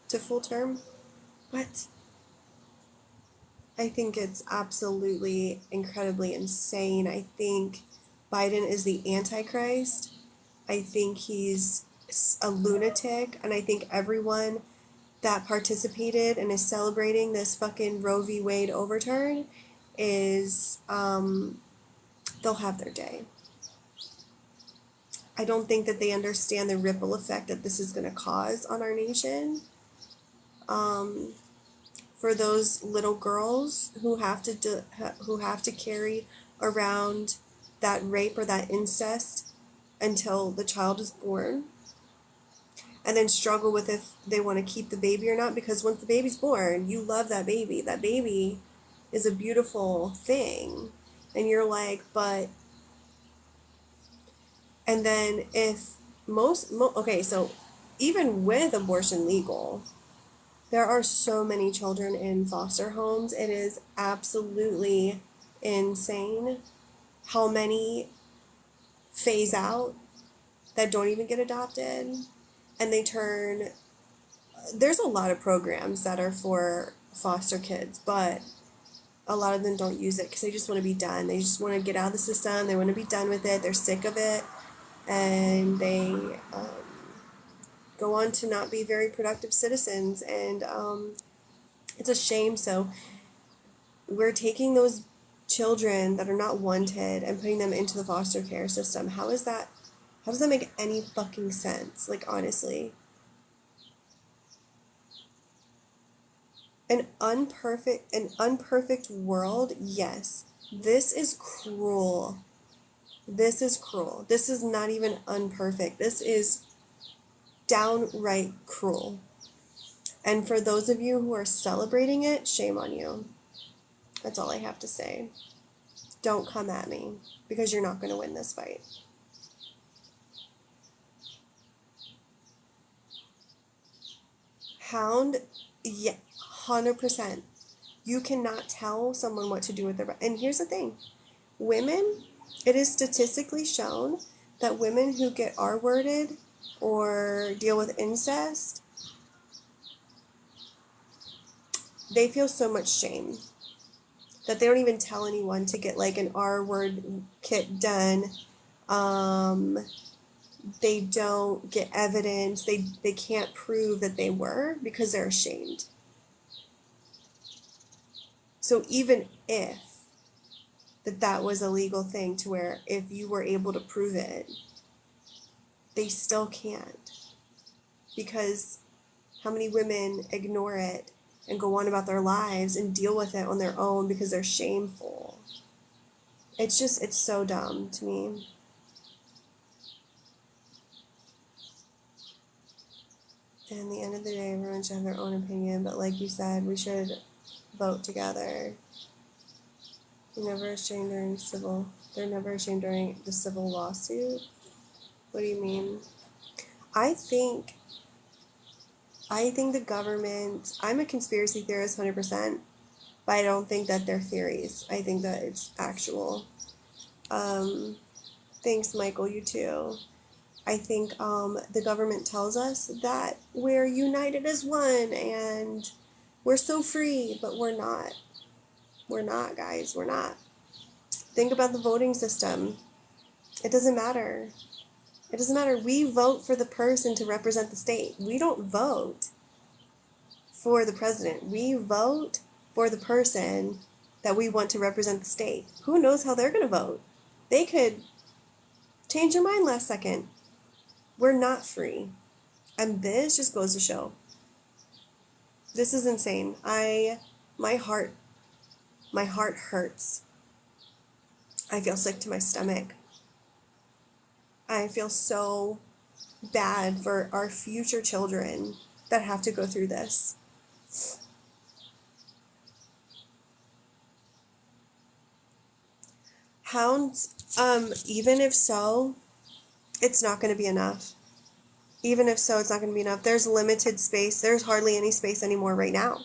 to full term. But I think it's absolutely incredibly insane. I think Biden is the Antichrist. I think he's a lunatic, and I think everyone that participated and is celebrating this fucking Roe v. Wade overturn is, they'll have their day. I don't think that they understand the ripple effect that this is going to cause on our nation. For those little girls who have to carry around that rape or that incest until the child is born, and then struggle with if they want to keep the baby or not, because once the baby's born, you love that baby. That baby is a beautiful thing. And you're like, but, and then if okay, so even with abortion legal, there are so many children in foster homes. It is absolutely insane how many phase out that don't even get adopted. And there's a lot of programs that are for foster kids, but a lot of them don't use it because they just want to be done. They just want to get out of the system. They want to be done with it. They're sick of it. And they go on to not be very productive citizens. And it's a shame. So we're taking those children that are not wanted and putting them into the foster care system. How does that make any fucking sense? Like, honestly. An unperfect world, yes. This is cruel. This is cruel. This is not even unperfect. This is downright cruel. And for those of you who are celebrating it, shame on you. That's all I have to say. Don't come at me, because you're not going to win this fight. Hound, yeah, 100%. You cannot tell someone what to do with their body. And here's the thing. Women, it is statistically shown that women who get R-worded or deal with incest, they feel so much shame that they don't even tell anyone to get like an R-word kit done. They don't get evidence. They can't prove that they were because they're ashamed. So even if that was a legal thing to where if you were able to prove it, they still can't. Because how many women ignore it and go on about their lives and deal with it on their own because they're shameful? It's so dumb to me. And at the end of the day, everyone should have their own opinion. But like you said, we should vote together. They're never ashamed during the civil lawsuit. What do you mean? I think the government, I'm a conspiracy theorist 100%, but I don't think that they're theories. I think that it's actual. Thanks, Michael, you too. I think the government tells us that we're united as one and we're so free, but we're not. We're not, guys. We're not. Think about the voting system. It doesn't matter. It doesn't matter. We vote for the person to represent the state. We don't vote for the president. We vote for the person that we want to represent the state. Who knows how they're going to vote? They could change their mind last second. We're not free. And this just goes to show. This is insane. My heart hurts. I feel sick to my stomach. I feel so bad for our future children that have to go through this. Hounds, even if so, it's not going to be enough. Even if so, it's not going to be enough. There's limited space. There's hardly any space anymore right now.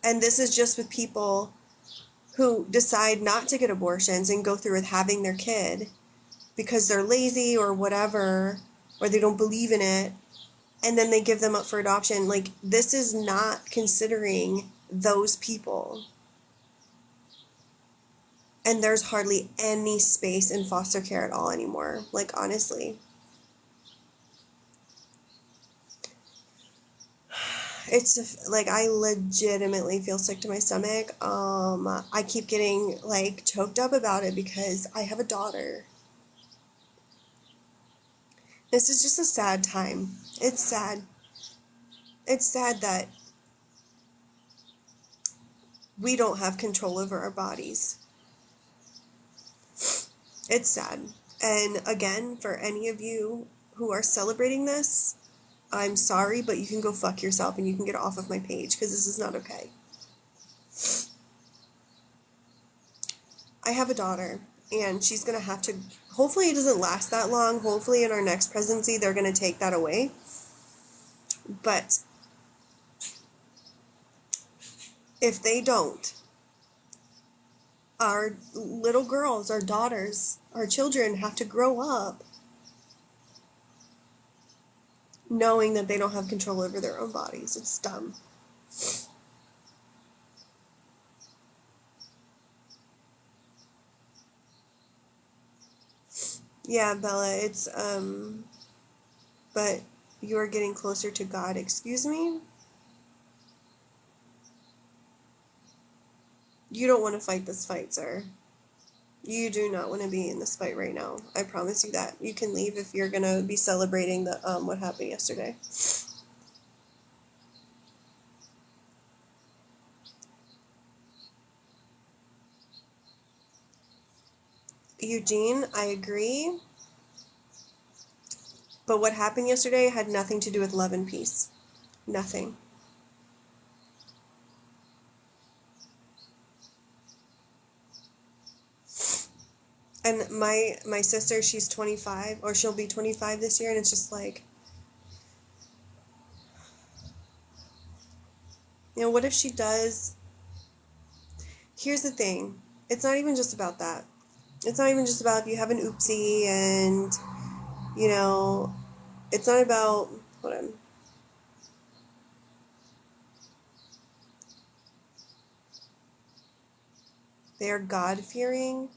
And this is just with people who decide not to get abortions and go through with having their kid because they're lazy or whatever, or they don't believe in it. and then they give them up for adoption. Like, this is not considering those people. And there's hardly any space in foster care at all anymore. Like, honestly. It's just, like, I legitimately feel sick to my stomach. I keep getting, like, choked up about it because I have a daughter. This is just a sad time. It's sad. It's sad that we don't have control over our bodies. It's sad. And again, for any of you who are celebrating this, I'm sorry, but you can go fuck yourself and you can get off of my page because this is not okay. I have a daughter, and she's going to have to, hopefully it doesn't last that long. Hopefully in our next presidency, they're going to take that away. But if they don't, our little girls, our daughters, our children have to grow up knowing that they don't have control over their own bodies. It's dumb. Yeah, Bella, it's, but you're getting closer to God. Excuse me? You don't want to fight this fight, sir. You do not want to be in this fight right now. I promise you that. You can leave if you're going to be celebrating the what happened yesterday. Eugene, I agree. But what happened yesterday had nothing to do with love and peace. Nothing. And my sister, she's 25, or she'll be 25 this year, and it's just like, you know, what if she does? Here's the thing. It's not even just about that. It's not even just about if you have an oopsie and, you know, it's not about, hold on. They are God-fearing.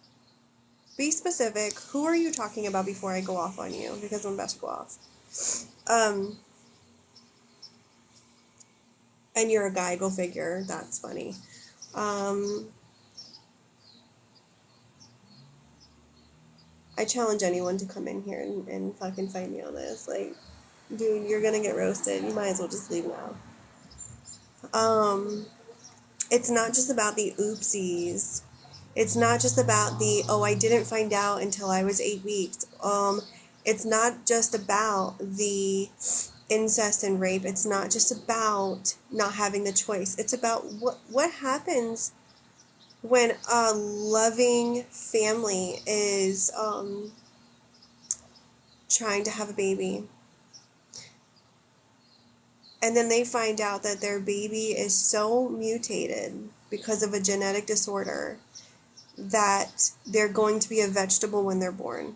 Be specific. Who are you talking about before I go off on you? Because I'm about to go off. And you're a guy, go figure. That's funny. I challenge anyone to come in here and fucking fight me on this. Like, dude, you're gonna get roasted. You might as well just leave now. It's not just about the oopsies. It's not just about the, oh, I didn't find out until I was 8 weeks. It's not just about the incest and rape. It's not just about not having the choice. It's about what happens when a loving family is trying to have a baby. And then they find out that their baby is so mutated because of a genetic disorder that they're going to be a vegetable when they're born.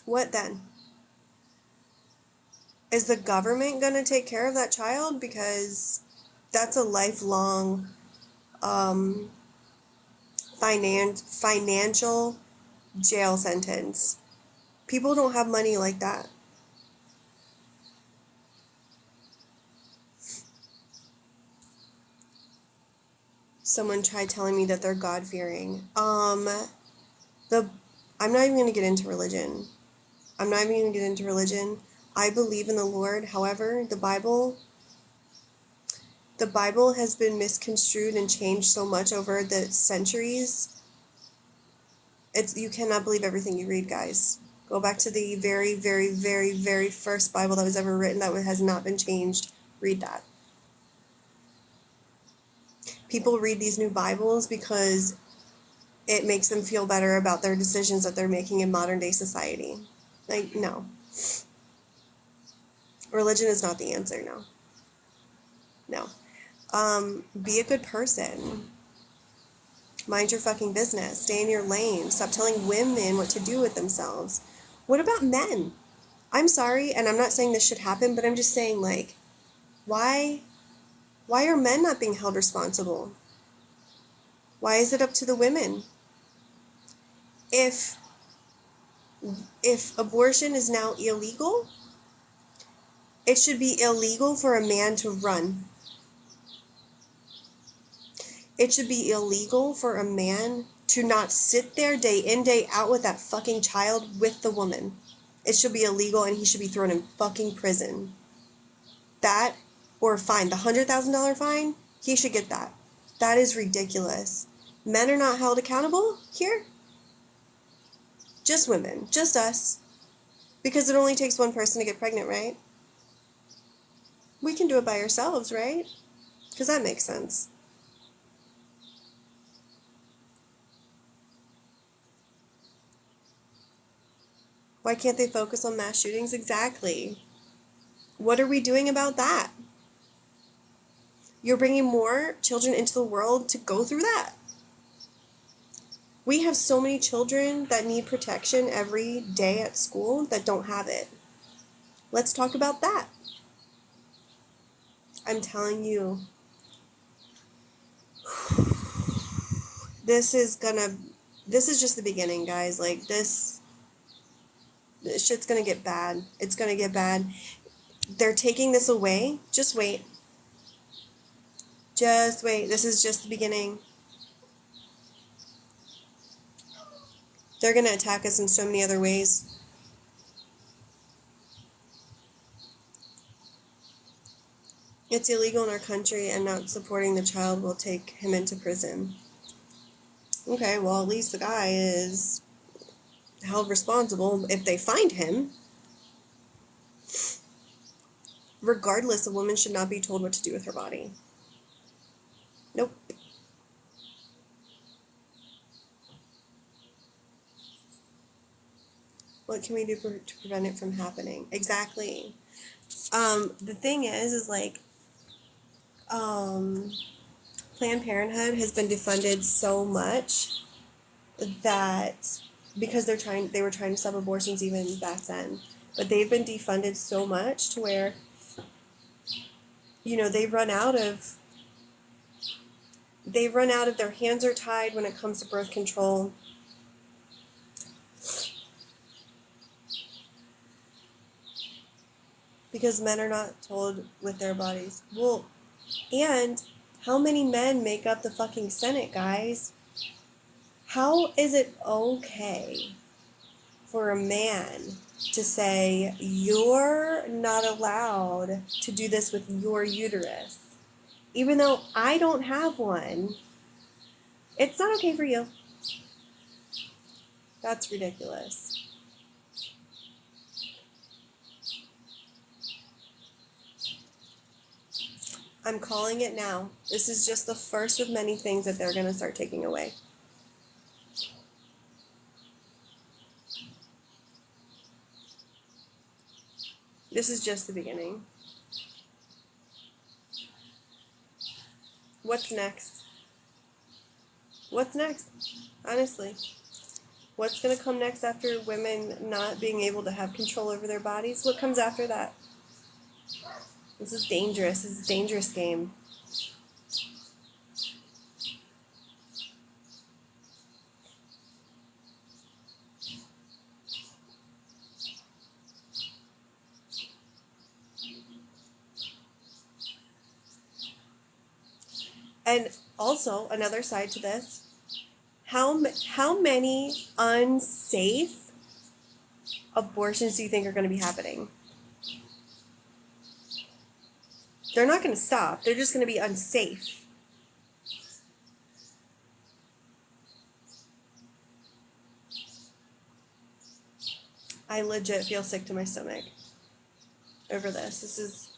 What then? Is the government going to take care of that child? Because that's a lifelong financial jail sentence. People don't have money like that. Someone tried telling me that they're God-fearing. I'm not even going to get into religion. I believe in the Lord. However, the Bible has been misconstrued and changed so much over the centuries. You cannot believe everything you read, guys. Go back to the very, very, very, very first Bible that was ever written that has not been changed. Read that. People read these new Bibles because it makes them feel better about their decisions that they're making in modern day society. Like, no. Religion is not the answer, no. Be a good person. Mind your fucking business. Stay in your lane. Stop telling women what to do with themselves. What about men? I'm sorry, and I'm not saying this should happen, but I'm just saying, like, why are men not being held responsible? Why is it up to the women? If abortion is now illegal, it should be illegal for a man to run. It should be illegal for a man to not sit there day in, day out with that fucking child with the woman. It should be illegal, and he should be thrown in fucking prison. That, or fine, the $100,000 fine, he should get that. That is ridiculous. Men are not held accountable here. Just women, just us. Because it only takes one person to get pregnant, right? We can do it by ourselves, right? Because that makes sense. Why can't they focus on mass shootings? Exactly. What are we doing about that? You're bringing more children into the world to go through that. We have so many children that need protection every day at school that don't have it. Let's talk about that. I'm telling you, this is just the beginning, guys. Like, this shit's gonna get bad. It's gonna get bad. They're taking this away. Just wait. Just wait. This is just the beginning. They're gonna attack us in so many other ways. It's illegal in our country, and not supporting the child will take him into prison. Okay, well, at least the guy is held responsible if they find him. Regardless, a woman should not be told what to do with her body. Nope. What can we do to prevent it from happening? Exactly. The thing is like, Planned Parenthood has been defunded so much that, because they were trying to stop abortions even back then, but they've been defunded so much to where, they've run out of their hands are tied when it comes to birth control. Because men are not told with their bodies. Well, and how many men make up the fucking Senate, guys? How is it okay for a man to say, you're not allowed to do this with your uterus? Even though I don't have one, it's not okay for you. That's ridiculous. I'm calling it now. This is just the first of many things that they're going to start taking away. This is just the beginning. What's next? What's next? Honestly. What's going to come next after women not being able to have control over their bodies? What comes after that? This is dangerous. This is a dangerous game. And also, another side to this, how many unsafe abortions do you think are going to be happening? They're not going to stop. They're just going to be unsafe. I legit feel sick to my stomach over this. This is...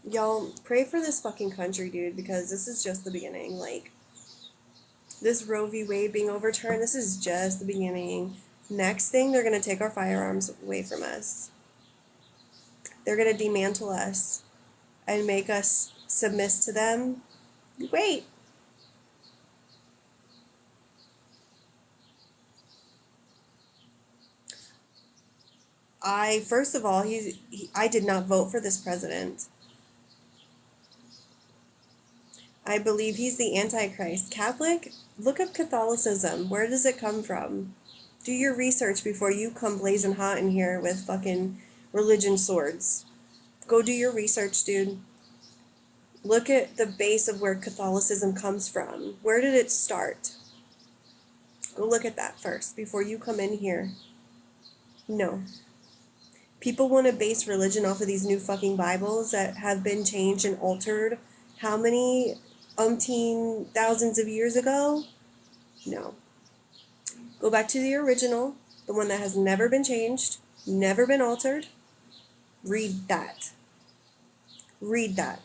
Y'all, pray for this fucking country, dude, because this is just the beginning. Like, this Roe v. Wade being overturned, this is just the beginning. Next thing, they're going to take our firearms away from us. They're going to dismantle us and make us submit to them. Wait. First of all, I did not vote for this president. I believe he's the Antichrist. Catholic? Look up Catholicism. Where does it come from? Do your research before you come blazing hot in here with fucking religion swords. Go do your research, dude. Look at the base of where Catholicism comes from. Where did it start? Go look at that first before you come in here. No. People want to base religion off of these new fucking Bibles that have been changed and altered how many umpteen thousands of years ago? No. Go back to the original, the one that has never been changed, never been altered. Read that. Read that.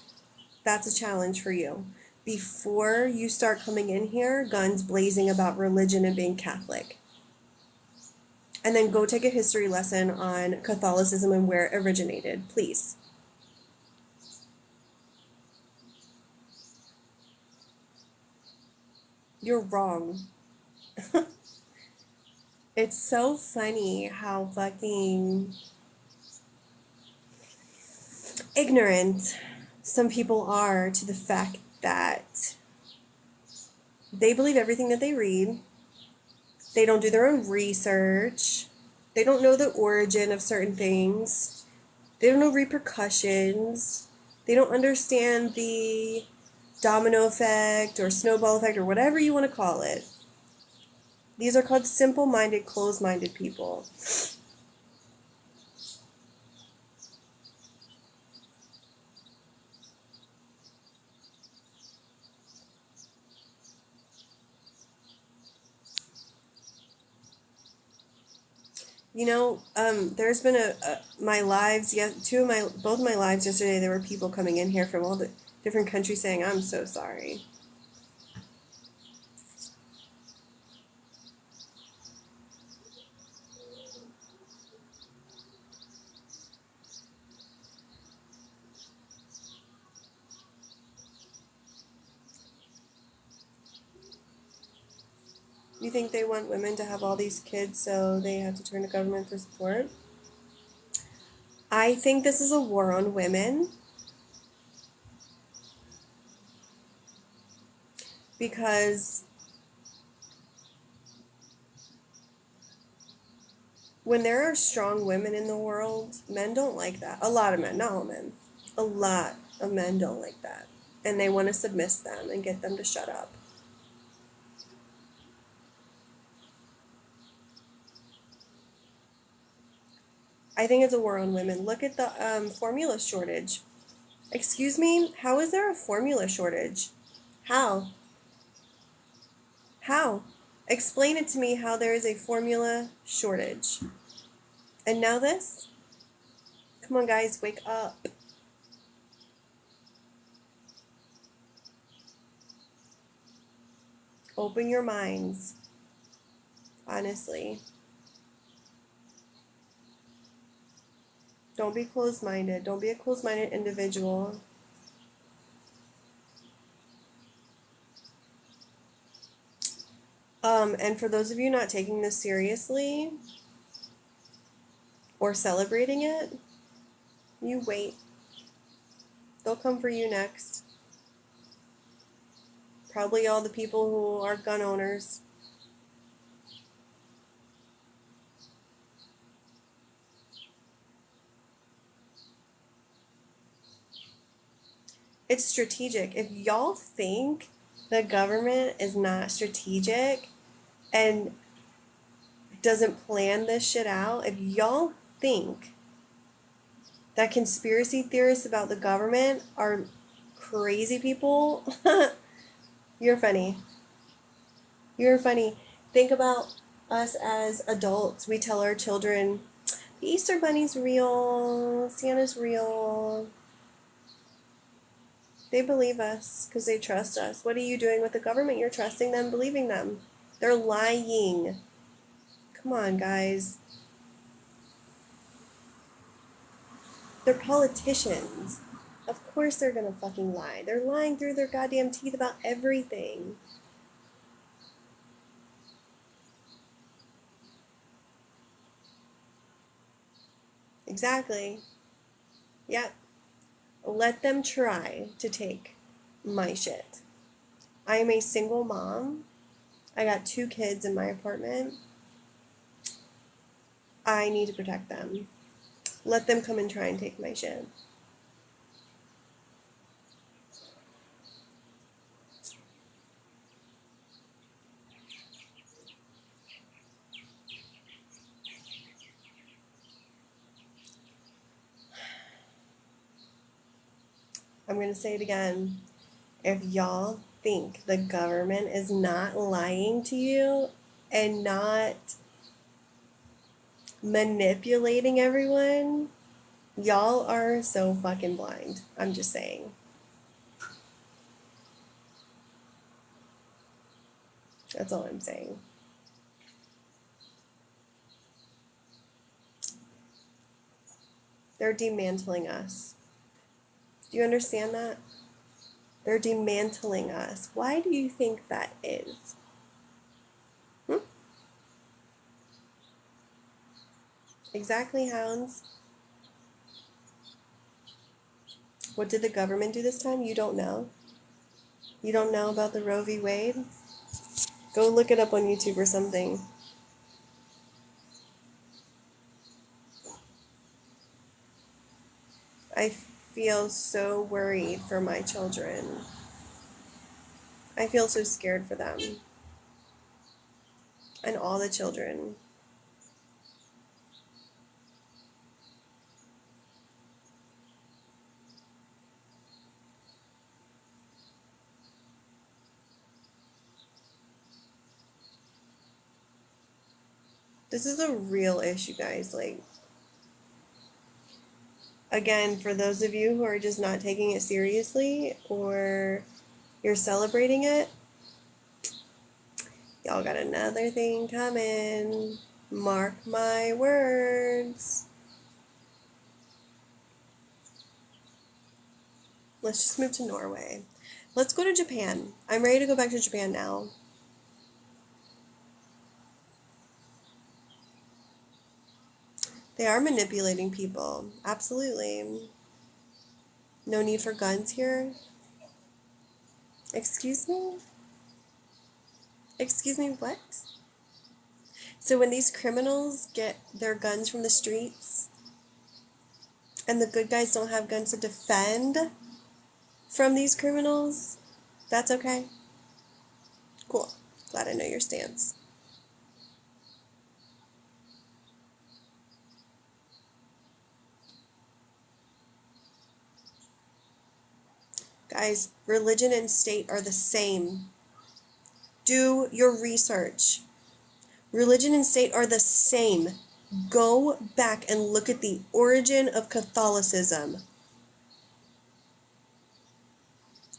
That's a challenge for you. Before you start coming in here, guns blazing about religion and being Catholic. And then go take a history lesson on Catholicism and where it originated, please. You're wrong. It's so funny how fucking ignorant some people are to the fact that they believe everything that they read. They don't do their own research. They don't know the origin of certain things. They don't know repercussions. They don't understand the domino effect or snowball effect or whatever you want to call it. These are called simple-minded, closed-minded people. You know, there's been my lives, both my lives yesterday, there were people coming in here from all the different countries saying, I'm so sorry. You think they want women to have all these kids so they have to turn to government for support? I think this is a war on women. Because when there are strong women in the world, men don't like that. A lot of men, not all men. A lot of men don't like that. And they want to submit them and get them to shut up. I think it's a war on women. Look at the formula shortage. Excuse me? How is there a formula shortage? How? How? Explain it to me how there is a formula shortage. And now this? Come on, guys, wake up. Open your minds. Honestly. Don't be closed-minded. Don't be a closed-minded individual. And for those of you not taking this seriously or celebrating it, you wait. They'll come for you next. Probably all the people who are gun owners. It's strategic. If y'all think the government is not strategic and doesn't plan this shit out, if y'all think that conspiracy theorists about the government are crazy people, you're funny. You're funny. Think about us as adults. We tell our children, the Easter Bunny's real, Santa's real. They believe us because they trust us. What are you doing with the government? You're trusting them, believing them. They're lying. Come on, guys. They're politicians. Of course they're gonna fucking lie. They're lying through their goddamn teeth about everything. Exactly. Yep. Let them try to take my shit. I am a single mom. I got 2 kids in my apartment. I need to protect them. Let them come and try and take my shit. I'm going to say it again. If y'all think the government is not lying to you and not manipulating everyone, y'all are so fucking blind. I'm just saying. That's all I'm saying. They're dismantling us. Do you understand that? They're dismantling us. Why do you think that is? Exactly, hounds. What did the government do this time? You don't know? You don't know about the Roe v. Wade? Go look it up on YouTube or something. I feel so worried for my children. I feel so scared for them. And all the children. This is a real issue, guys. Like, again, for those of you who are just not taking it seriously or you're celebrating it, y'all got another thing coming. Mark my words. Let's just move to Norway. Let's go to Japan. I'm ready to go back to Japan now. They are manipulating people. Absolutely. No need for guns here. Excuse me? Excuse me, what? So when these criminals get their guns from the streets and the good guys don't have guns to defend from these criminals, that's okay. Cool. Glad I know your stance. Guys, religion and state are the same. Do your research. Religion and state are the same. Go back and look at the origin of Catholicism.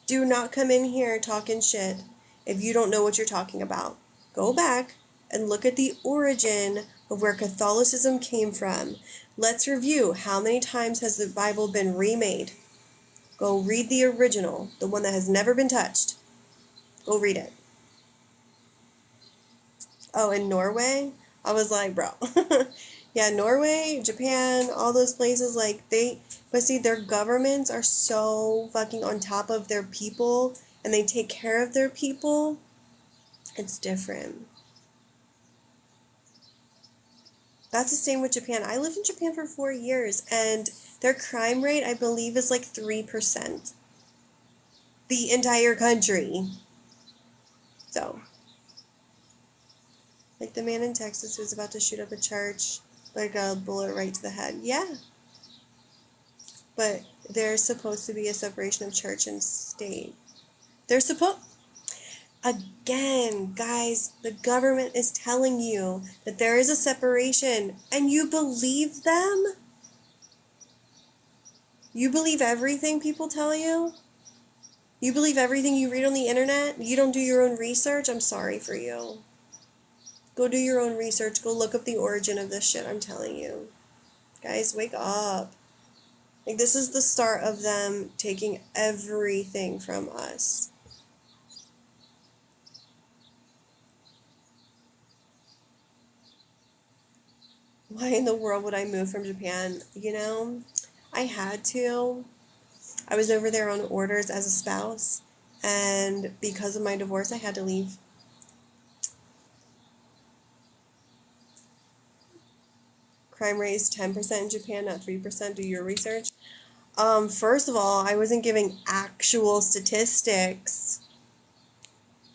Do not come in here talking shit if you don't know what you're talking about. Go back and look at the origin of where Catholicism came from. Let's review how many times has the Bible been remade. Go read the original, the one that has never been touched. Go read it. Oh, in Norway? I was like, bro. Yeah, Norway, Japan, all those places, like, but see, their governments are so fucking on top of their people, and they take care of their people. It's different. That's the same with Japan. I lived in Japan for 4 years, and their crime rate, I believe, is like 3%. The entire country. So, like the man in Texas who was about to shoot up a church, like a bullet right to the head. Yeah. But there's supposed to be a separation of church and state. Again, guys, the government is telling you that there is a separation, and you believe them? You believe everything people tell you? You believe everything you read on the internet? You don't do your own research? I'm sorry for you. Go do your own research. Go look up the origin of this shit, I'm telling you. Guys, wake up. Like, this is the start of them taking everything from us. Why in the world would I move from Japan? You know, I had to. I was over there on orders as a spouse, and because of my divorce, I had to leave. Crime rate is 10% in Japan, not 3%. Do your research. First of all, I wasn't giving actual statistics.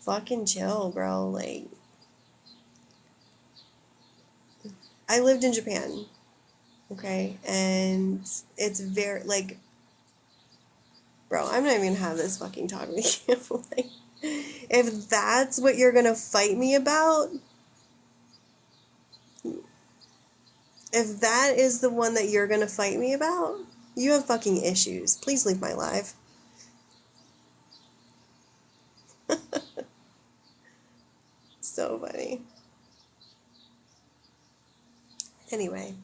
Fucking chill, bro. Like, I lived in Japan, okay? And it's very, like, bro, I'm not even gonna have this fucking talk with you. Like, if that's what you're gonna fight me about, if that is the one that you're gonna fight me about, you have fucking issues. Please leave my life. So funny. Anyway,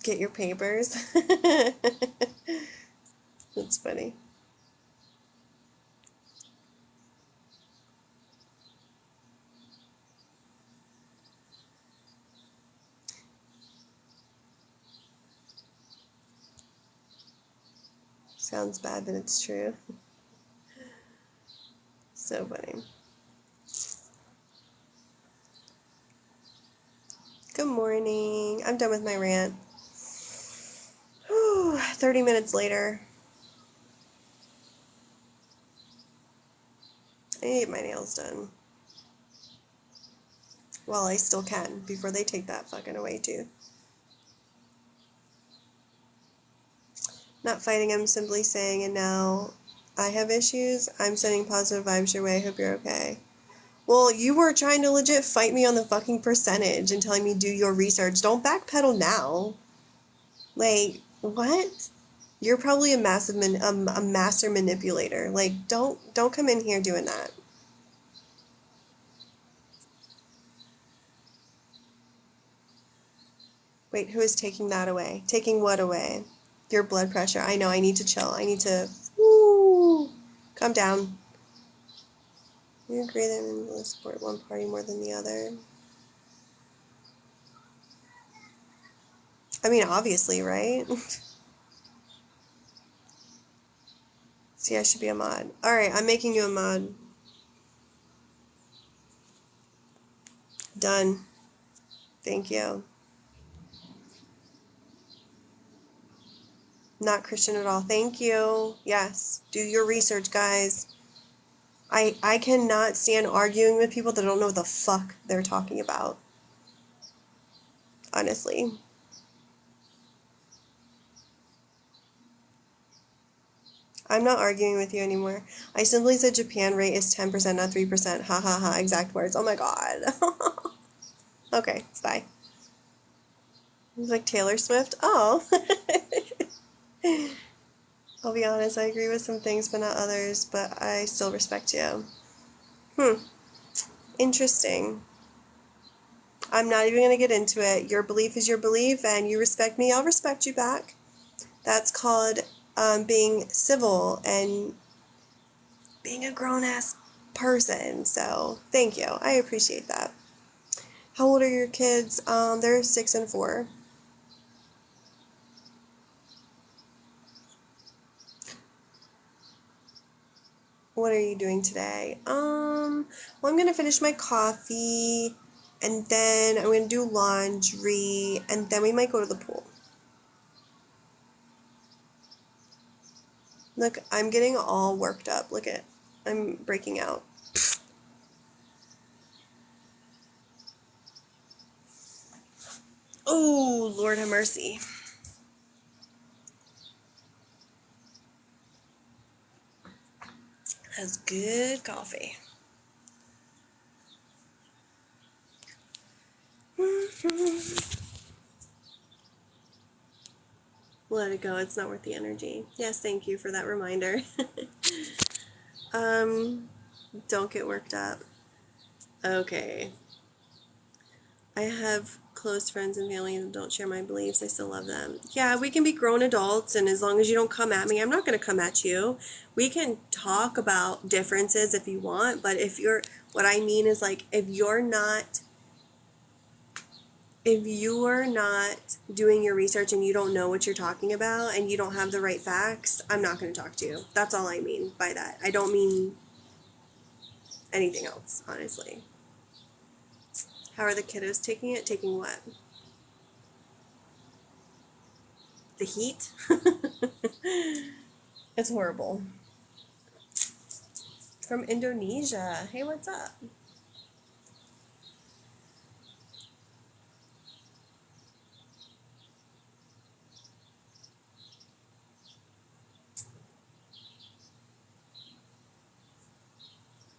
get your papers. That's funny. Sounds bad, but it's true. So funny. Good morning. I'm done with my rant. Whew, 30 minutes later. I need to get my nails done. While I still can, before they take that fucking away too. Not fighting, I'm simply saying, and now I have issues. I'm sending positive vibes your way. I hope you're okay. Well, you were trying to legit fight me on the fucking percentage and telling me do your research. Don't backpedal now. Like, what? You're probably a master manipulator. Like, don't come in here doing that. Wait, who is taking that away? Taking what away? Your blood pressure. I know, I need to chill. I need to, woo, calm down. You agree that men will support one party more than the other? I mean, obviously, right? See, I should be a mod. Alright, I'm making you a mod. Done. Thank you. Not Christian at all. Thank you. Yes. Do your research, guys. I cannot stand arguing with people that don't know what the fuck they're talking about. Honestly. I'm not arguing with you anymore. I simply said Japan rate is 10%, not 3%. Ha ha ha. Exact words. Oh my god. Okay, bye. It's like Taylor Swift. Oh. I'll be honest, I agree with some things but not others, but I still respect you. Interesting. I'm not even going to get into it. Your belief is your belief, and you respect me, I'll respect you back. That's called being civil and being a grown-ass person. So, thank you. I appreciate that. How old are your kids? They're 6 and 4. What are you doing today? Well, I'm going to finish my coffee, and then I'm going to do laundry, and then we might go to the pool. Look, I'm getting all worked up. Look at, I'm breaking out. Oh, Lord have mercy. That's good coffee. Let it go. It's not worth the energy. Yes, thank you for that reminder. Don't get worked up. Okay. I have close friends and family that don't share my beliefs. I still love them. Yeah, we can be grown adults, and as long as you don't come at me, I'm not going to come at you. We can talk about differences if you want, but if you're, what I mean is like, if you're not doing your research and you don't know what you're talking about and you don't have the right facts, I'm not going to talk to you. That's all I mean by that. I don't mean anything else, honestly. How are the kiddos taking it? Taking what? The heat? It's horrible. From Indonesia. Hey, what's up?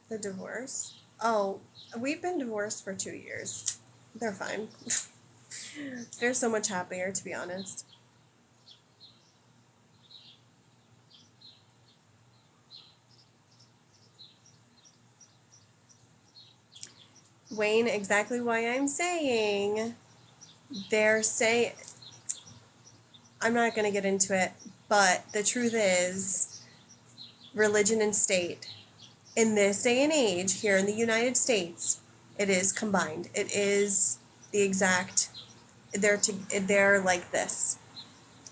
The divorce? Oh, we've been divorced for 2 years. They're fine. They're so much happier, to be honest. Wayne, exactly why I'm saying they're saying, I'm not going to get into it, but the truth is, religion and state, in this day and age, here in the United States, it is combined. It is the exact, they're like this.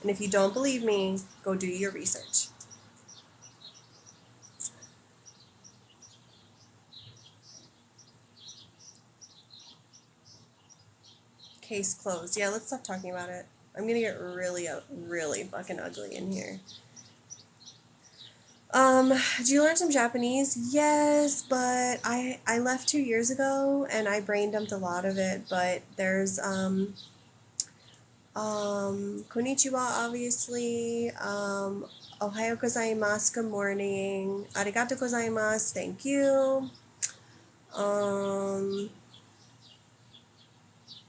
And if you don't believe me, go do your research. Case closed. Yeah, let's stop talking about it. I'm gonna get really fucking ugly in here. Do you learn some Japanese? Yes, but I left 2 years ago and I brain dumped a lot of it, but there's konnichiwa, obviously, ohayo gozaimasu, good morning, arigato gozaimasu, thank you,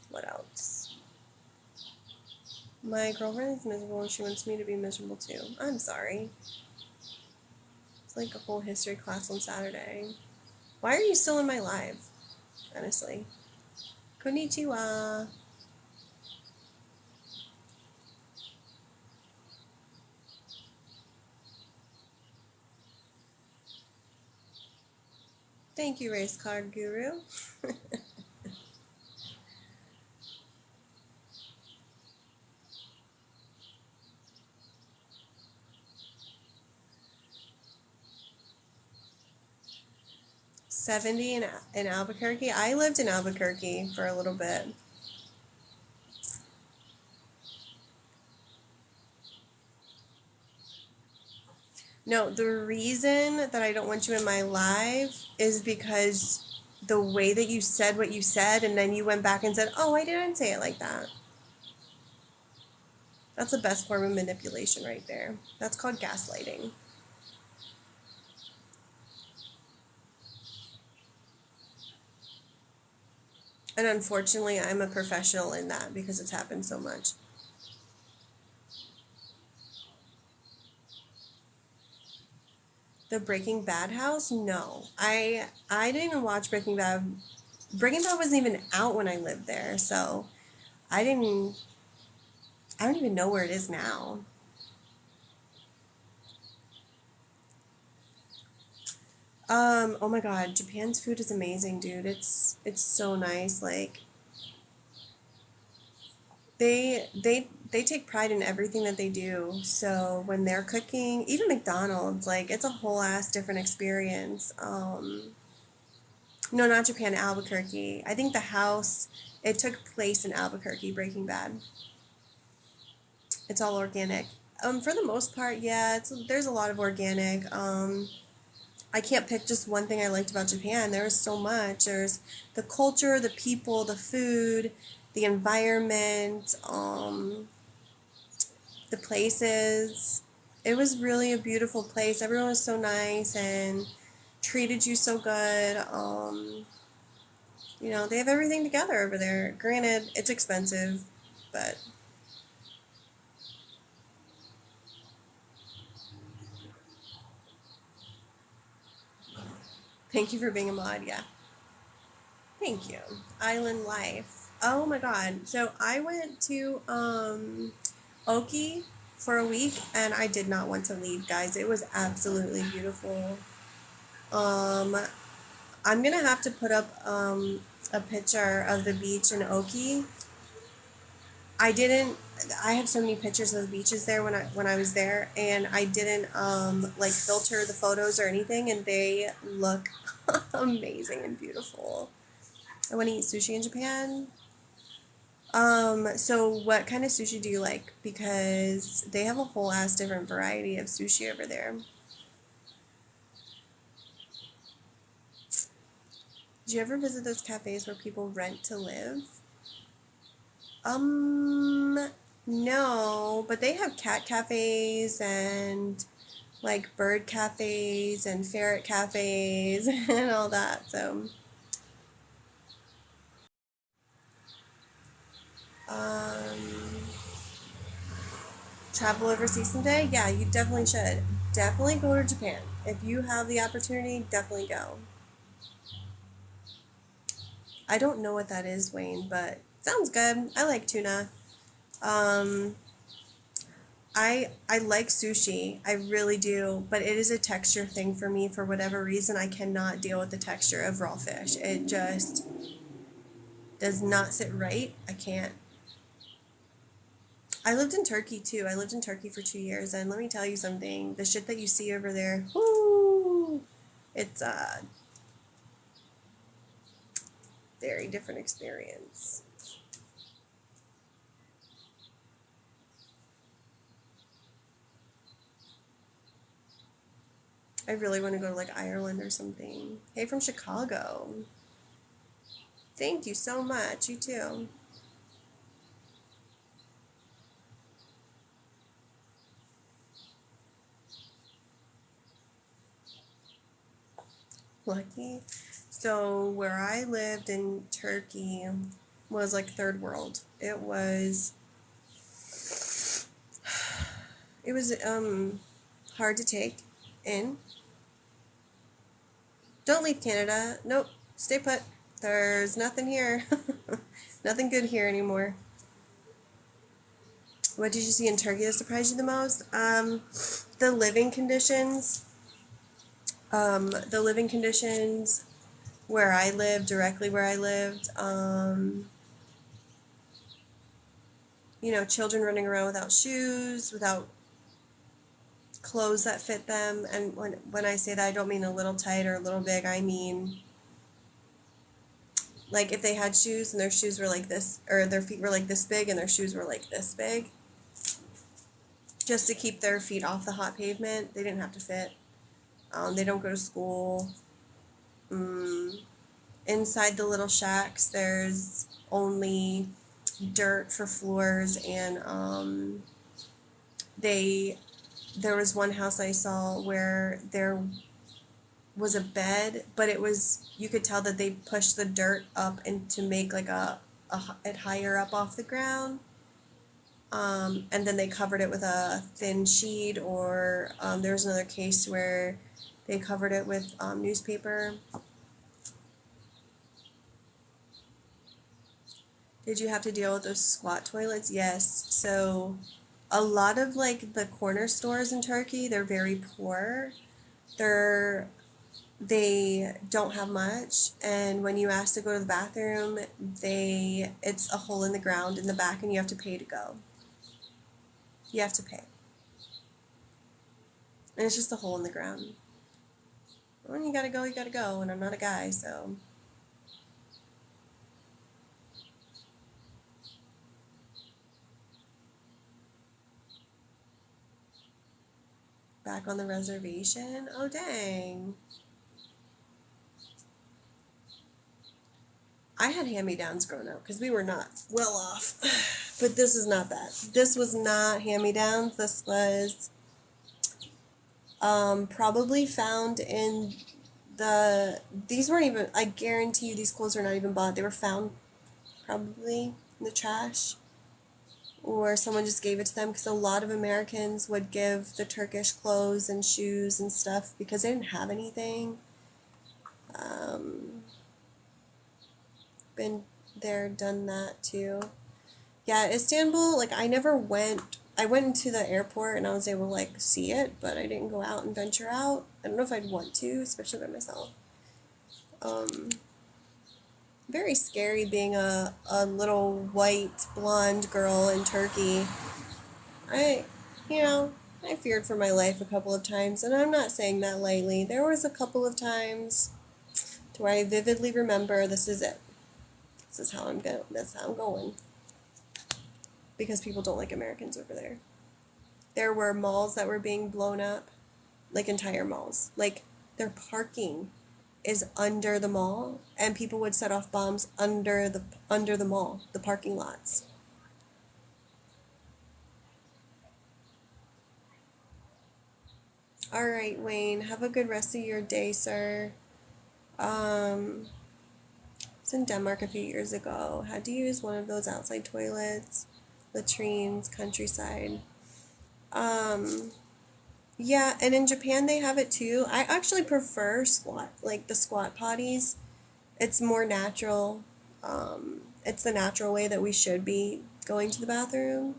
what else? My girlfriend is miserable and she wants me to be miserable too. I'm sorry. It's like a whole history class on Saturday. Why are you still in my live? Honestly. Konnichiwa. Thank you, race card guru. 70 in Albuquerque. I lived in Albuquerque for a little bit. No, the reason that I don't want you in my live is because the way that you said what you said and then you went back and said, oh, I didn't say it like that. That's the best form of manipulation right there. That's called gaslighting. And unfortunately, I'm a professional in that because it's happened so much. The Breaking Bad house? No. I didn't even watch Breaking Bad. Breaking Bad wasn't even out when I lived there, so I don't even know where it is now. Oh my god, Japan's food is amazing, dude. It's so nice. Like they take pride in everything that they do. So when they're cooking, even McDonald's, like it's a whole ass different experience. No, not Japan, Albuquerque. I think the house, it took place in Albuquerque, Breaking Bad. It's all organic. For the most part, yeah, there's a lot of organic. I can't pick just one thing I liked about Japan. There was so much. There's the culture, the people, the food, the environment, the places. It was really a beautiful place. Everyone was so nice and treated you so good. They have everything together over there. Granted, it's expensive, but thank you for being a mod. Yeah, thank you. Island life. Oh my God. So I went to Oki for a week and I did not want to leave, guys. It was absolutely beautiful. Um, I'm gonna have to put up a picture of the beach in Oki. I didn't. I have so many pictures of the beaches there when I was there, and I didn't like filter the photos or anything, and they look amazing and beautiful. I want to eat sushi in Japan. So what kind of sushi do you like? Because they have a whole ass different variety of sushi over there. Did you ever visit those cafes where people rent to live? Um, no, but they have cat cafes and like bird cafes and ferret cafes and all that. So, um, travel overseas someday? Yeah, you definitely should. Definitely go to Japan. If you have the opportunity, definitely go. I don't know what that is, Wayne, but sounds good. I like tuna. Um, I like sushi. I really do, but it is a texture thing for me for whatever reason. I cannot deal with the texture of raw fish. It just does not sit right. I can't. I lived in Turkey too. I lived in Turkey for 2 years, and let me tell you something. The shit that you see over there, whoo, it's a very different experience. I really want to go to like Ireland or something. Hey, from Chicago. Thank you so much. You too. Lucky. So where I lived in Turkey was like third world. It was hard to take in. Don't leave Canada. Nope. Stay put. There's nothing here. Nothing good here anymore. What did you see in Turkey that surprised you the most? The living conditions. The living conditions where I lived, directly where I lived. Children running around without shoes, without clothes that fit them. And when I say that, I don't mean a little tight or a little big. I mean like if they had shoes and their shoes were like this, or their feet were like this big and their shoes were like this big, just to keep their feet off the hot pavement. They didn't have to fit. They don't go to school. Mm. Inside the little shacks, there's only dirt for floors, and they there was one house I saw where there was a bed, but you could tell that they pushed the dirt up and to make like it higher up off the ground. And then they covered it with a thin sheet, or there was another case where they covered it with newspaper. Did you have to deal with those squat toilets? Yes. So a lot of like the corner stores in Turkey, they're very poor. They're they don't have much, and when you ask to go to the bathroom, it's a hole in the ground in the back and you have to pay to go. You have to pay. And it's just a hole in the ground. When you gotta go, and I'm not a guy, so back on the reservation. Oh dang. I had hand-me-downs growing up because we were not well off. But this is not that. This was not hand-me-downs. This was probably found in these weren't even, I guarantee you these clothes were not even bought. They were found probably in the trash, or someone just gave it to them, because a lot of Americans would give the Turkish clothes and shoes and stuff because they didn't have anything. Um, been there, done that too. Yeah, Istanbul, like I never went. I went into the airport and I was able to like see it, but I didn't go out and venture out. I don't know if I'd want to, especially by myself. Um, Very scary being a little white blonde girl in Turkey. I, you know, I feared for my life a couple of times, and I'm not saying that lightly. There was a couple of times to where I vividly remember this is it. This is how I'm going. That's how I'm going. Because people don't like Americans over there. There were malls that were being blown up, like entire malls. Like their parking is under the mall, and people would set off bombs under the mall, the parking lots. All right, Wayne. Have a good rest of your day, sir. Um, I was in Denmark a few years ago. Had to use one of those outside toilets, latrines, countryside. Um, yeah, and in Japan they have it too. I actually prefer squat, like the squat potties. It's more natural. It's the natural way that we should be going to the bathroom.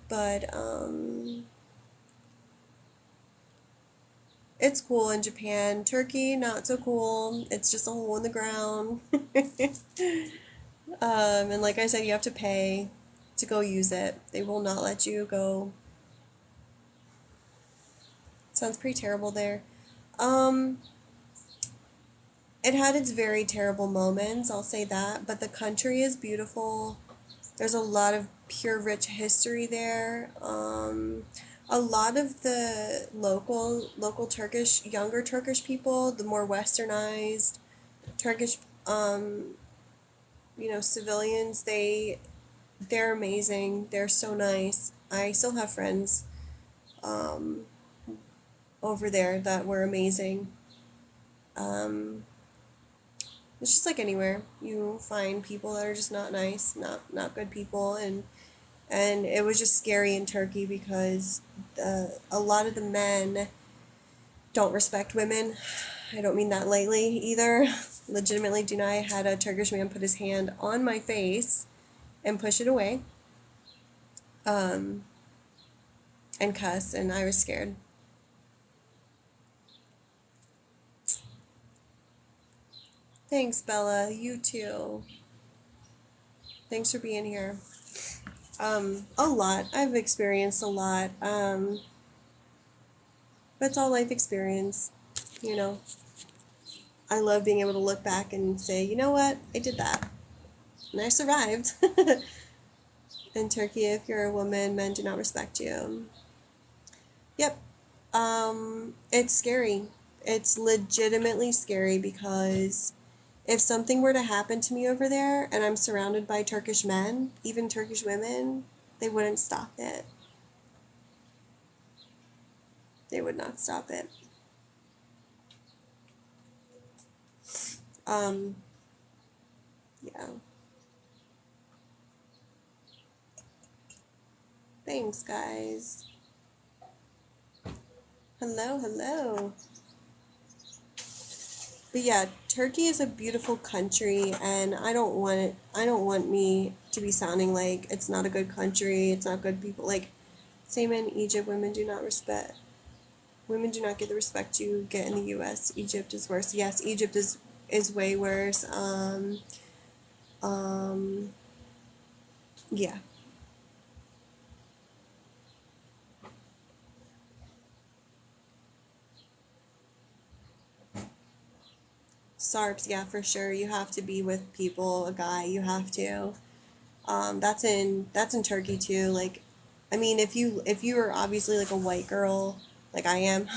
But it's cool in Japan. Turkey, not so cool. It's just a hole in the ground. And like I said, you have to pay to go use it. They will not let you go. Sounds pretty terrible there. Um, it had its very terrible moments, I'll say that, but the country is beautiful. There's a lot of pure, rich history there. A lot of the local Turkish, younger Turkish people, the more westernized Turkish, um, civilians, they're amazing. They're so nice. I still have friends um, over there that were amazing. Um, it's just like anywhere you find people that are just not nice, not good people, and it was just scary in Turkey because a lot of the men don't respect women. I don't mean that lightly either. Legitimately, I had a Turkish man put his hand on my face and push it away, um, and cuss, and I was scared. Thanks, Bella. You too. Thanks for being here. A lot. I've experienced a lot. But it's all life experience, you know. I love being able to look back and say, you know what, I did that. And I survived. In Turkey, if you're a woman, men do not respect you. Yep. It's scary. It's legitimately scary because if something were to happen to me over there and I'm surrounded by Turkish men, even Turkish women, they wouldn't stop it. They would not stop it. Um, yeah. Thanks, guys. Hello, hello. But yeah, Turkey is a beautiful country, and I don't want it. I don't want me to be sounding like it's not a good country. It's not good people. Like, same in Egypt. Women do not get the respect you get in the U.S. Egypt is worse. Yes, Egypt is way worse. Um, yeah. SARPs, yeah, for sure. You have to be with people, a guy. You have to. That's in Turkey too. Like, I mean, if you are obviously like a white girl, like I am,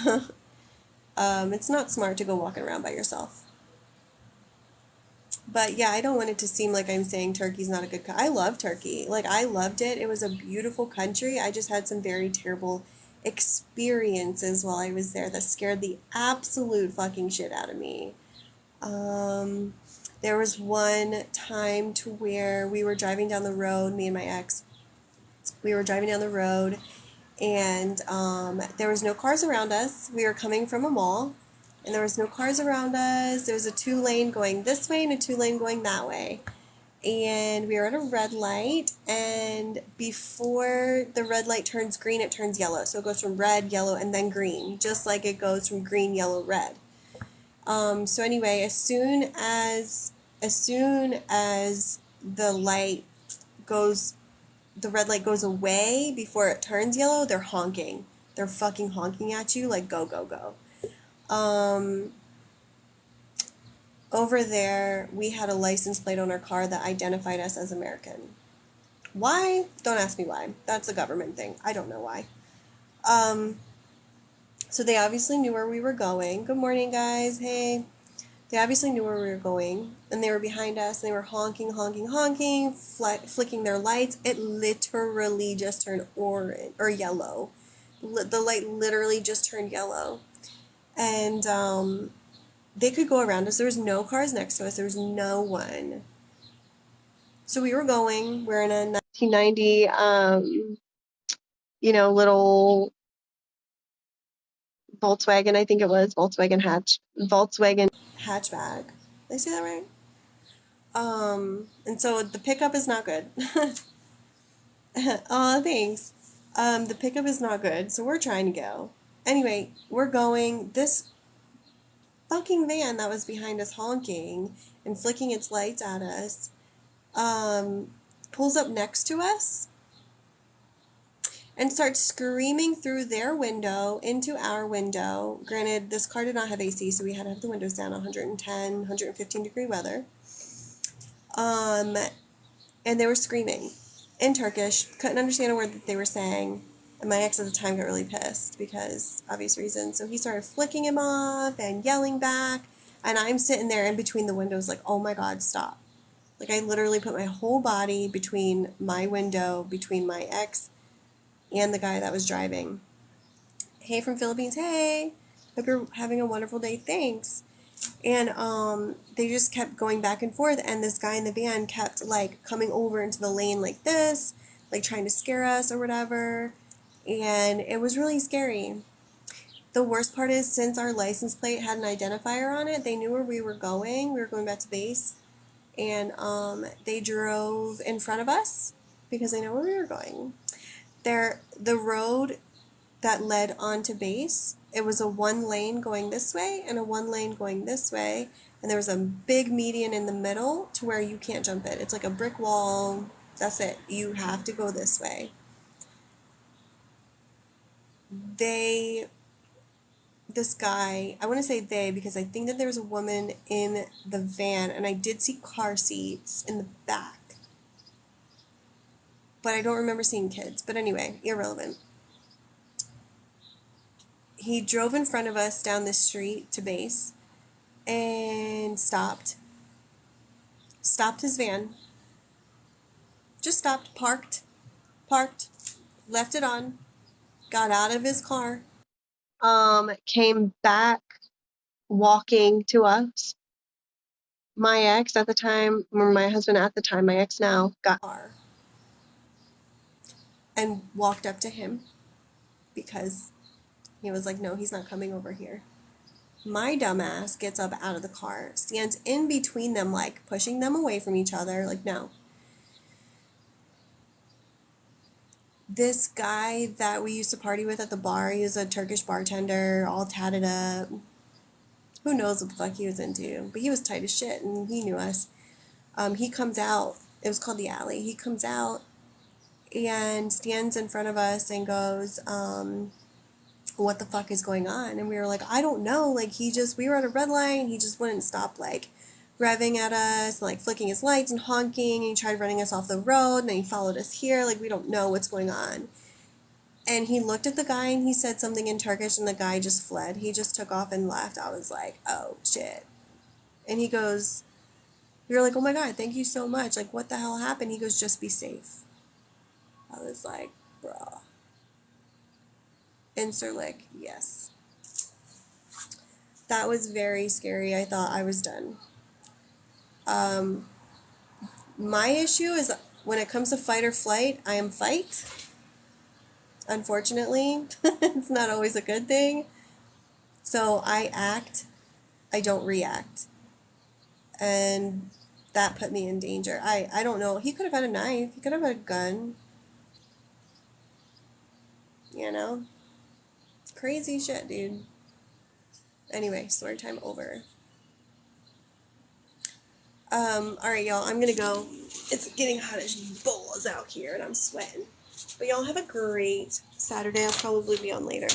it's not smart to go walking around by yourself. But yeah, I don't want it to seem like I'm saying Turkey's not a good. I love Turkey. Like I loved it. It was a beautiful country. I just had some very terrible experiences while I was there that scared the absolute fucking shit out of me. Um, there was one time to where we were driving down the road, me and my ex. We were driving down the road, and there was no cars around us. We were coming from a mall, and there was no cars around us. There was a two lane going this way and a two lane going that way. and we were at a red light, and before the red light turns green, it turns yellow. So it goes from red, yellow, and then green, just like it goes from green, yellow, red. So anyway, as soon as the light goes, the red light goes away before it turns yellow, they're honking. They're fucking honking at you like go go go. Um, Over there, we had a license plate on our car that identified us as American. Why? Don't ask me why. That's a government thing. I don't know why. Um, so they obviously knew where we were going. Good morning, guys. Hey. They obviously knew where we were going, and they were behind us, and they were honking, honking, honking, flicking their lights. It literally just turned orange or yellow. The light literally just turned yellow. And they could go around us. There was no cars next to us. There was no one. So we were going. We're in a 1990, little Volkswagen. I think it was Volkswagen hatchback. Did I say that right? And so the pickup is not good. Aw, thanks. The pickup is not good, so we're trying to go. Anyway, we're going. This fucking van that was behind us honking and flicking its lights at us, um, pulls up next to us and starts screaming through their window into our window. Granted, this car did not have AC, so we had to have the windows down, 110, 115-degree weather. And they were screaming in Turkish, couldn't understand a word that they were saying. And my ex at the time got really pissed because obvious reasons. So he started flicking him off and yelling back. And I'm sitting there in between the windows like, oh my God, stop. Like I literally put my whole body between my window, between my ex and the guy that was driving. Hey from Philippines, hey. Hope you're having a wonderful day, thanks. And they just kept going back and forth, and this guy in the van kept like coming over into the lane like this, like trying to scare us or whatever. And it was really scary. The worst part is, since our license plate had an identifier on it, they knew where we were going. We were going back to base, and they drove in front of us because they know where we were going. The road that led onto base, it was a one lane going this way and a one lane going this way, and there was a big median in the middle to where you can't jump it. It's like a brick wall. That's it. You have to go this way. They This guy, I want to say they because I think that there was a woman in the van, and I did see car seats in the back, but I don't remember seeing kids. But anyway, irrelevant. He drove in front of us down the street to base and stopped his van, just stopped, parked, left it on, got out of his car, came back walking to us. My ex at the time, or my husband at the time, my ex now, got car and walked up to him because he was like, no, he's not coming over here. My dumbass gets up out of the car, stands in between them, like pushing them away from each other, like, no. This guy that we used to party with at the bar, he was a Turkish bartender, all tatted up. Who knows what the fuck he was into, but he was tight as shit, and he knew us. He comes out. It was called the alley. He comes out and stands in front of us and goes, what the fuck is going on? And we were like, I don't know. Like, we were at a red light, and he just wouldn't stop, like, revving at us, like, flicking his lights and honking, and he tried running us off the road, and then he followed us here. Like, we don't know what's going on. And he looked at the guy, and he said something in Turkish, and the guy just fled. He just took off and left. I was like, oh, shit. And he goes, we were like, oh my God, thank you so much. Like, what the hell happened? He goes, just be safe. I was like, bruh. Inserlick, yes. That was very scary. I thought I was done. My issue is when it comes to fight or flight, I am fight. Unfortunately, it's not always a good thing. So I act, I don't react. And that put me in danger. I don't know. He could have had a knife. He could have had a gun. You know? Crazy shit, dude. Anyway, story time over. Alright, y'all, I'm gonna go. It's getting hot as balls out here, and I'm sweating. But y'all have a great Saturday. I'll probably be on later.